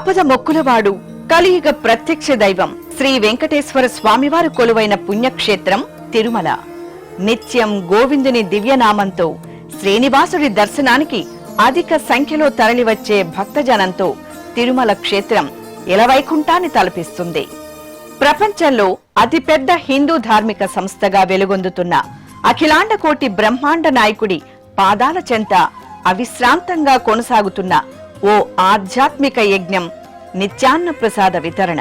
ఆపద మొక్కులవాడు కలియుగ ప్రత్యక్ష దైవం శ్రీ వెంకటేశ్వర స్వామివారు కొలువైన పుణ్యక్షేత్రం తిరుమల. నిత్యం గోవిందుని దివ్యనామంతో శ్రీనివాసుడి దర్శనానికి అధిక సంఖ్యలో తరలివచ్చే భక్తజనంతో తిరుమల క్షేత్రం ఇలవైకుంఠాన్ని తలపిస్తుంది. ప్రపంచంలో అతిపెద్ద హిందూ ధార్మిక సంస్థగా వెలుగొందుతున్న అఖిలాండ కోటి బ్రహ్మాండ నాయకుడి పాదాల చెంత అవిశ్రాంతంగా కొనసాగుతున్న ఓ ఆధ్యాత్మిక యజ్ఞం నిత్యాన్న ప్రసాద వితరణ.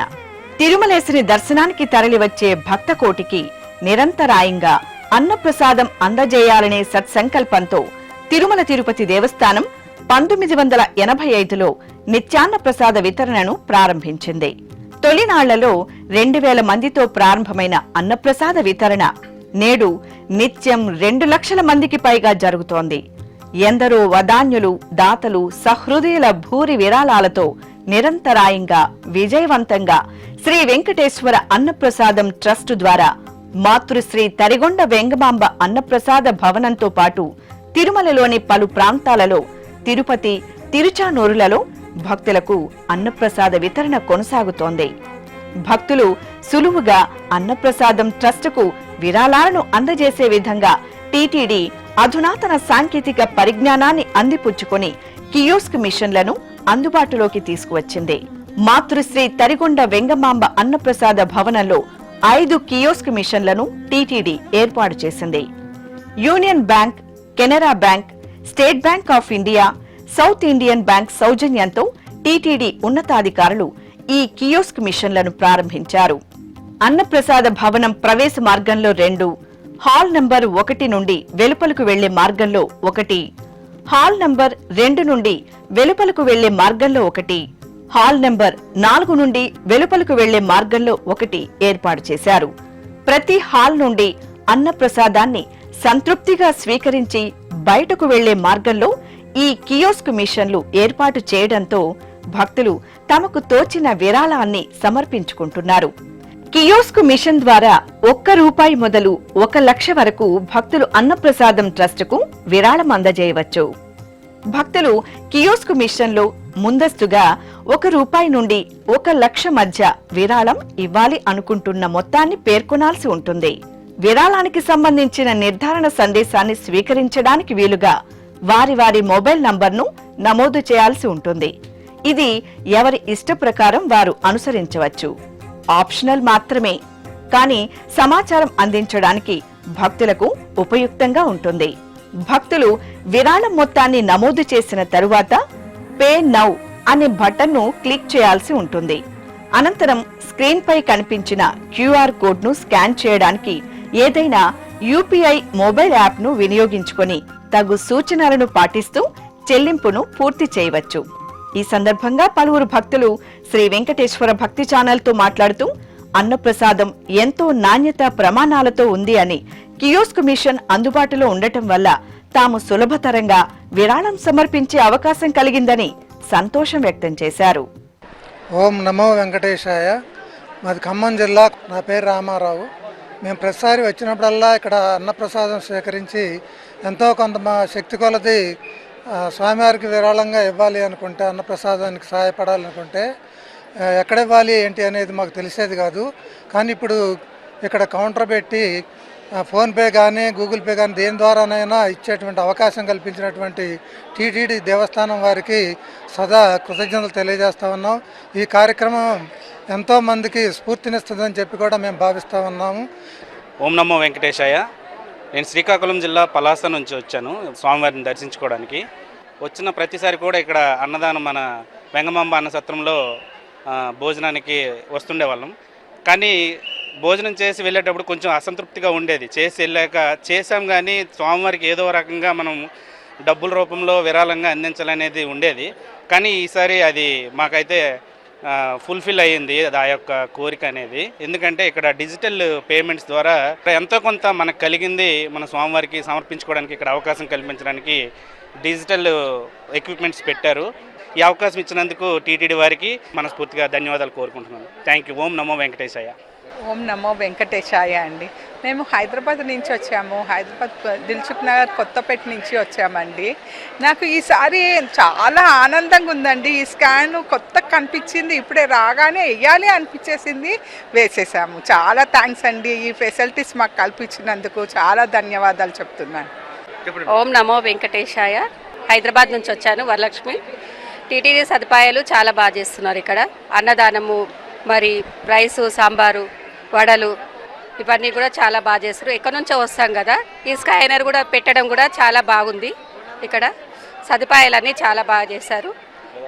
తిరుమలేశుని దర్శనానికి తరలివచ్చే భక్త కోటికి నిరంతరాయంగా అన్నప్రసాదం అందజేయాలనే సత్సంకల్పంతో తిరుమల తిరుపతి దేవస్థానం 1985లో నిత్యాన్న ప్రసాద వితరణను ప్రారంభించింది. తొలినాళ్లలో 2000 మందితో ప్రారంభమైన అన్నప్రసాద వితరణ నేడు నిత్యం 2 లక్షల మందికి పైగా జరుగుతోంది. ఎందరో వదాన్యులు, దాతలు, సహృదయుల భూరి విరాళాలతో నిరంతరాయంగా విజయవంతంగా శ్రీ వెంకటేశ్వర అన్నప్రసాదం ట్రస్టు ద్వారా మాతృశ్రీ తరిగొండ వెంగమాంబ అన్నప్రసాద భవనంతో పాటు తిరుమలలోని పలు ప్రాంతాలలో తిరుపతి, తిరుచానూరులలో భక్తులకు అన్నప్రసాద వితరణ కొనసాగుతోంది. భక్తులు సులువుగా అన్నప్రసాదం ట్రస్టుకు విరాళాలను అందజేసే విధంగా టీటీడీ అధునాతన సాంకేతిక పరిజ్ఞానాన్ని అందిపుచ్చుకొని కియోస్క్ మిషన్లను అందుబాటులోకి తీసుకువచ్చింది. మాతృశ్రీ తరిగొండ వెంగమాంబ అన్నప్రసాద భవనంలో 5 కియోస్క్ మిషన్లను టీటీడీ ఏర్పాటు చేసింది. Union bank, Canara bank, state bank of India, south Indian bank సౌజన్యంతో టీటీడీ ఉన్నతాధికారులు ఈ కియోస్క్ మిషన్లను ప్రారంభించారు. అన్నప్రసాద భవనం ప్రవేశ మార్గంలో 2, హాల్ నంబర్ 1 నుండి వెలుపలకు వెళ్లే మార్గంలో 1, హాల్ నంబర్ 2 నుండి వెలుపలకు వెళ్లే మార్గంలో 1, హాల్ నంబర్ 4 నుండి వెలుపలకు వెళ్లే మార్గంలో 1 ఏర్పాటు చేశారు. ప్రతి హాల్ నుండి అన్నప్రసాదాన్ని సంతృప్తిగా స్వీకరించి బయటకు వెళ్లే మార్గంలో ఈ కియోస్క్ మిషన్లు ఏర్పాటు చేయడంతో భక్తులు తమకు తోచిన విరాళాన్ని సమర్పించుకుంటున్నారు. కియోస్క్ మిషన్ ద్వారా ₹1 మొదలు 1 లక్ష వరకు భక్తులు అన్నప్రసాదం ట్రస్టుకు విరాళం అందజేయవచ్చు. భక్తులు కియోస్క్ మిషన్లో ముందస్తుగా ₹1 నుండి 1 లక్ష మధ్య విరాళం ఇవ్వాలి అనుకుంటున్న మొత్తాన్ని పేర్కొనాల్సి ఉంటుంది. విరాళానికి సంబంధించిన నిర్ధారణ సందేశాన్ని స్వీకరించడానికి వీలుగా వారి వారి మొబైల్ నంబర్ను నమోదు చేయాల్సి ఉంటుంది. ఇది ఎవరి ఇష్ట ప్రకారం వారు అనుసరించవచ్చు. ఆప్షనల్ మాత్రమే, కానీ సమాచారం అందించడానికి భక్తులకు ఉపయుక్తంగా ఉంటుంది. భక్తులు విరాళం మొత్తాన్ని నమోదు చేసిన తరువాత పే నౌ అనే బటన్ను క్లిక్ చేయాల్సి ఉంటుంది. అనంతరం స్క్రీన్ పై కనిపించిన క్యూఆర్ కోడ్ను స్కాన్ చేయడానికి ఏదైనా యూపీఐ మొబైల్ యాప్ను వినియోగించుకొని తగు సూచనలను పాటిస్తూ చెల్లింపును పూర్తి చేయవచ్చు. ఈ సందర్భంగా పలువురు భక్తులు శ్రీ వెంకటేశ్వర భక్తి ఛానల్తో మాట్లాడుతూ అన్నప్రసాదం ఎంతో నాణ్యత ప్రమాణాలతో ఉంది అని, కియోస్క్ మిషన్ అందుబాటులో ఉండటం వల్ల తాము సులభతరంగా విరాళం సమర్పించే అవకాశం కలిగిందని సంతోషం వ్యక్తం చేశారు. ఓం నమో వెంకటేశాయ. మాది ఖమ్మం జిల్లా. నా పేరు రామారావు. మేము ప్రతిసారి వచ్చినప్పుడల్లా ఇక్కడ అన్నప్రసాదం స్వీకరించి ఎంతో కొంత మా శక్తి కొలది స్వామివారికి విరాళంగా ఇవ్వాలి అనుకుంటే, అన్నప్రసాదానికి సహాయపడాలనుకుంటే ఎక్కడ ఇవ్వాలి ఏంటి అనేది మాకు తెలిసేది కాదు. కానీ ఇప్పుడు ఇక్కడ కౌంటర్ పెట్టి ఫోన్పే కానీ గూగుల్ పే కానీ దేని ద్వారానైనా ఇచ్చేటువంటి అవకాశం కల్పించినటువంటి టీటీడీ దేవస్థానం వారికి సదా కృతజ్ఞతలు తెలియజేస్తా ఉన్నాం. ఈ కార్యక్రమం ఎంతోమందికి స్ఫూర్తినిస్తుందని చెప్పి కూడా మేము భావిస్తూ ఉన్నాము. ఓం నమో వెంకటేశాయ. నేను శ్రీకాకుళం జిల్లా పలాస నుంచి వచ్చాను స్వామివారిని దర్శించుకోవడానికి. వచ్చిన ప్రతిసారి కూడా ఇక్కడ అన్నదానం మన వెంగమాంబ అన్న సత్రంలో భోజనానికి వస్తుండేవాళ్ళం. కానీ భోజనం చేసి వెళ్ళేటప్పుడు కొంచెం అసంతృప్తిగా ఉండేది. చేసి వెళ్ళాక చేసాం కానీ స్వామివారికి ఏదో రకంగా మనం డబ్బుల రూపంలో విరాళంగా అందించాలనేది ఉండేది. కానీ ఈసారి అది మాకైతే ఫుల్ఫిల్ అయ్యింది ఆ యొక్క కోరిక అనేది. ఎందుకంటే ఇక్కడ డిజిటల్ పేమెంట్స్ ద్వారా ఎంతో కొంత మనకు కలిగింది మన స్వామివారికి సమర్పించుకోవడానికి ఇక్కడ అవకాశం కల్పించడానికి డిజిటల్ ఎక్విప్మెంట్స్ పెట్టారు. ఈ అవకాశం ఇచ్చినందుకు టీటీడీ వారికి మనస్ఫూర్తిగా ధన్యవాదాలు కోరుకుంటున్నాను. Thank you. ఓం నమో వెంకటేశాయ. ఓం నమో వెంకటేశాయ అండి. మేము హైదరాబాద్ నుంచి వచ్చాము. హైదరాబాద్ దిల్సుఖ్ నగర్ కొత్తపేట నుంచి వచ్చామండి. నాకు ఈసారి చాలా ఆనందంగా ఉందండి. ఈ స్కాన్ కొత్తగా కనిపించింది, ఇప్పుడే రాగానే వెయ్యాలి అనిపించేసింది, వేసేసాము. చాలా థ్యాంక్స్ అండి, ఈ ఫెసిలిటీస్ మాకు కల్పించినందుకు చాలా ధన్యవాదాలు చెప్తున్నాను. ఓం నమో వెంకటేశాయ. హైదరాబాద్ నుంచి వచ్చాను, వరలక్ష్మి. టీటీడీ సదుపాయాలు చాలా బాగా చేస్తున్నారు ఇక్కడ. అన్నదానము, మరి రైసు, సాంబారు, వడలు ఇవన్నీ కూడా చాలా బాగా చేస్తారు. ఎక్కడి నుంచో వస్తాం కదా, ఈ స్కానర్ కూడా పెట్టడం కూడా చాలా బాగుంది. ఇక్కడ సదుపాయాలన్నీ చాలా బాగా చేశారు.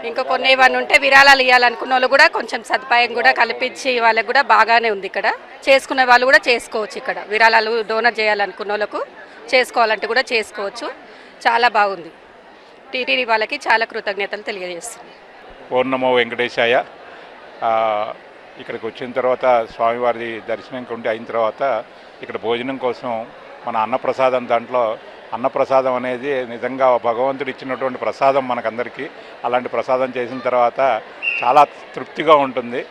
ఇంకా కొన్ని ఏమన్నా ఉంటే విరాళాలు ఇవ్వాలనుకున్న వాళ్ళు కూడా కొంచెం సదుపాయం కూడా కల్పించి వాళ్ళకి కూడా బాగానే ఉంది. ఇక్కడ చేసుకునే వాళ్ళు కూడా చేసుకోవచ్చు. ఇక్కడ విరాళాలు డోనర్ చేయాలనుకున్న వాళ్ళకు చేసుకోవాలంటే కూడా చేసుకోవచ్చు. చాలా బాగుంది. టీటీడీ వాళ్ళకి చాలా కృతజ్ఞతలు తెలియజేస్తుంది. ఓం నమో వెంకటేశాయ. ఇక్కడికి వచ్చిన తర్వాత స్వామివారి దర్శనం ఉండి అయిన తర్వాత ఇక్కడ భోజనం కోసం మన అన్నప్రసాదం, దాంట్లో అన్నప్రసాదం అనేది నిజంగా భగవంతుడు ఇచ్చినటువంటి ప్రసాదం మనకందరికీ. అలాంటి ప్రసాదం చేసిన తర్వాత చాలా తృప్తిగా ఉంటుంది.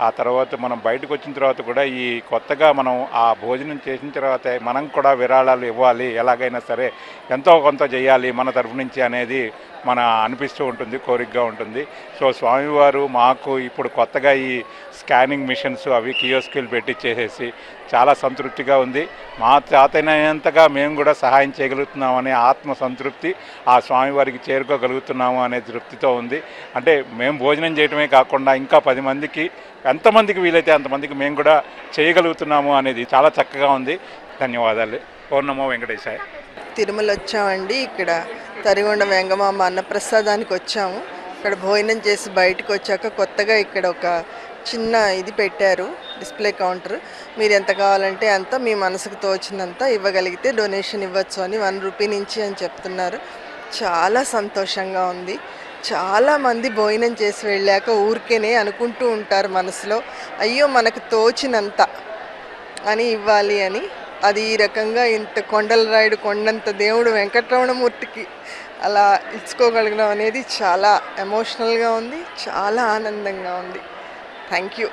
ఆ తర్వాత మనం బయటకు వచ్చిన తర్వాత కూడా ఈ కొత్తగా మనం ఆ భోజనం చేసిన తర్వాత మనం కూడా విరాళాలు ఇవ్వాలి, ఎలాగైనా సరే ఎంతో కొంత చేయాలి మన తరఫు నుంచి అనేది మన అనిపిస్తూ ఉంటుంది, కోరికగా ఉంటుంది. సో స్వామివారు మాకు ఇప్పుడు కొత్తగా ఈ స్కానింగ్ మిషన్స్ అవి కియోస్కులు పెట్టించేసేసి చాలా సంతృప్తిగా ఉంది. మా చేతనైనంతగా మేము కూడా సహాయం చేయగలుగుతున్నామనే ఆత్మ సంతృప్తి, ఆ స్వామివారికి చేరుకోగలుగుతున్నాము అనే తృప్తితో ఉంది. అంటే మేము భోజనం చేయటమే కాకుండా ఇంకా 10 మందికి, ఎంతమందికి వీలైతే అంతమందికి మేము కూడా చేయగలుగుతున్నాము అనేది చాలా చక్కగా ఉంది. ధన్యవాదాలు. ఓం నమో వెంకటేశాయ. తిరుమల వచ్చామండి. ఇక్కడ తరిగొండ వెంగమాంబ అన్నప్రసాదానికి వచ్చాము. ఇక్కడ భోజనం చేసి బయటకు వచ్చాక కొత్తగా ఇక్కడ ఒక చిన్న ఇది పెట్టారు, డిస్ప్లే కౌంటర్. మీరు ఎంత కావాలంటే అంత మీ మనసుకు తోచినంత ఇవ్వగలిగితే డొనేషన్ ఇవ్వచ్చు అని 1 రూపీ నుంచి అని చెప్తున్నారు. చాలా సంతోషంగా ఉంది. చాలామంది భోజనం చేసి వెళ్ళాక ఊరికేనే అనుకుంటూ ఉంటారు మనసులో, అయ్యో మనకు తోచినంత అని ఇవ్వాలి అని. అది ఈ రకంగా ఇంత కొండల రాయుడు కొండంత దేవుడు వెంకటరమణమూర్తికి అలా ఇచ్చుకోగలగడం అనేది చాలా ఎమోషనల్గా ఉంది, చాలా ఆనందంగా ఉంది. Thank you.